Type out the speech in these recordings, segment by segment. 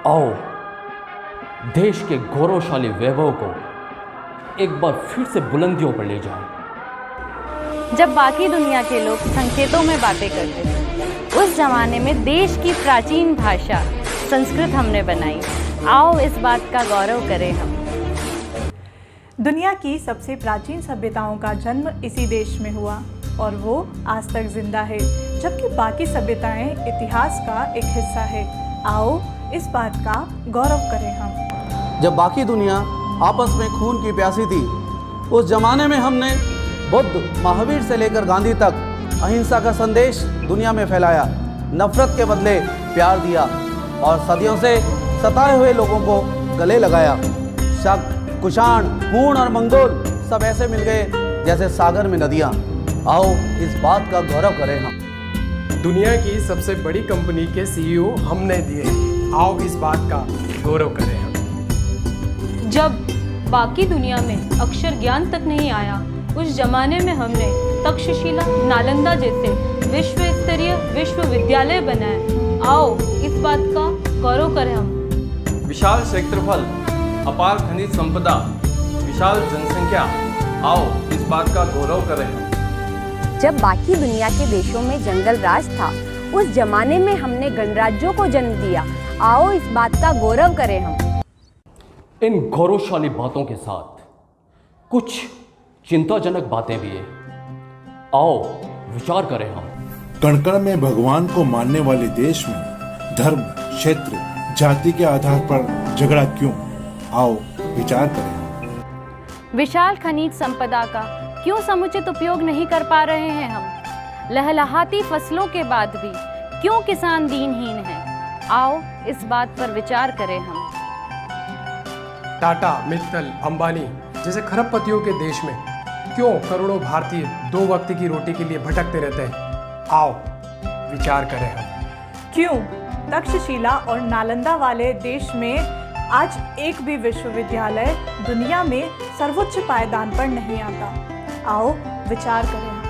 आओ देश के गौरवशाली वैभव को एक बार फिर से बुलंदियों पर ले जाएं। जब बाकी दुनिया के लोग संकेतों में बातें करते थे, उस जमाने में देश की प्राचीन भाषा संस्कृत हमने बनाई। आओ इस बात का गौरव करें हम। दुनिया की सबसे प्राचीन सभ्यताओं का जन्म इसी देश में हुआ और वो आज तक जिंदा है, जबकि बाकी सभ्यताएं इतिहास का एक हिस्सा है। आओ इस बात का गौरव करें हम। जब बाकी दुनिया आपस में खून की प्यासी थी, उस जमाने में हमने बुद्ध, महावीर से लेकर गांधी तक अहिंसा का संदेश दुनिया में फैलाया, नफरत के बदले प्यार दिया और सदियों से सताए हुए लोगों को गले लगाया। शक, कुषाण, हूण और मंगोल सब ऐसे मिल गए जैसे सागर में नदियाँ। आओ इस बात का गौरव करें हम। दुनिया की सबसे बड़ी कंपनी के सीईओ हमने दिए। आओ इस बात का गौरव करें हम। जब बाकी दुनिया में अक्षर ज्ञान तक नहीं आया, उस जमाने में हमने तक्षशिला, नालंदा जैसे विश्व स्तरीय विश्वविद्यालय बनाए। आओ इस बात का गौरव करें हम। विशाल क्षेत्रफल, अपार खनिज संपदा, विशाल जनसंख्या, आओ इस बात का गौरव करें हम। जब बाकी दुनिया के देशों में जंगल राज था, उस जमाने में हमने गणराज्यों को जन्म दिया। आओ इस बात का गौरव करें हम। इन गौरवशाली बातों के साथ कुछ चिंताजनक बातें भी हैं। आओ विचार करें हम। कण कण में भगवान को मानने वाले देश में धर्म, क्षेत्र, जाति के आधार पर झगड़ा क्यों? आओ विचार करें। विशाल खनिज संपदा का क्यों समुचित उपयोग नहीं कर पा रहे हैं हम? लहलहाती फसलों के बाद भी क्यों किसान दीनहीन हैं? आओ इस बात पर विचार करें हम। टाटा, मित्तल, अंबानी जैसे खरबपतियों के देश में क्यों करोड़ों भारतीय दो वक्त की रोटी के लिए भटकते रहते हैं? आओ विचार करें हम। क्यों तक्षशिला और नालंदा वाले देश में आज एक भी विश्वविद्यालय दुनिया में सर्वोच्च पायदान पर नहीं आता? आओ विचार करें हम।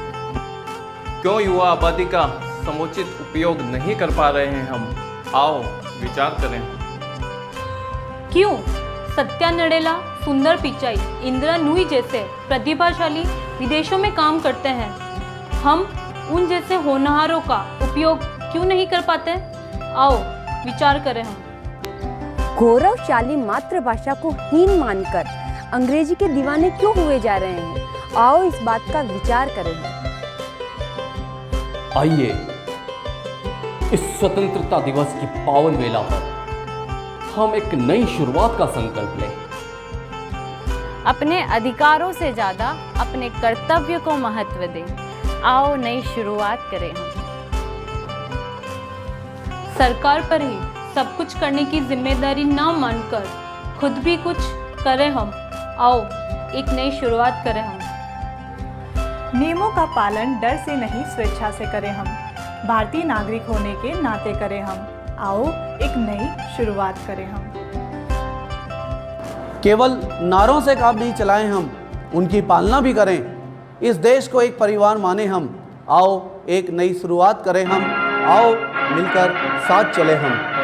क्यों युवा आबादी का समुचित उपयोग नहीं कर पा रहे हैं हम? आओ विचार करें। क्यों सत्या नडेला, सुंदर पिचाई, इंदिरा नूई जैसे प्रतिभाशाली विदेशों में काम करते हैं? हम उन जैसे होनहारों का उपयोग क्यों नहीं कर पाते? आओ विचार करें हम। गौरवशाली मातृभाषा को हीन मानकर अंग्रेजी के दीवाने क्यों हुए जा रहे हैं? आओ इस बात का विचार करें हम। आइए इस स्वतंत्रता दिवस की पावन वेला पर हम एक नई शुरुआत का संकल्प लें। अपने अधिकारों से ज्यादा अपने कर्तव्य को महत्व दें। आओ नई शुरुआत करें हम। सरकार पर ही सब कुछ करने की जिम्मेदारी ना मानकर खुद भी कुछ करें हम। आओ एक नई शुरुआत करें हम। नियमों का पालन डर से नहीं, स्वेच्छा से करें हम। भारतीय नागरिक होने के नाते करें हम। आओ एक नई शुरुआत करें हम। केवल नारों से काम नहीं चलाएं हम, उनकी पालना भी करें। इस देश को एक परिवार माने हम। आओ एक नई शुरुआत करें हम। आओ मिलकर साथ चले हम।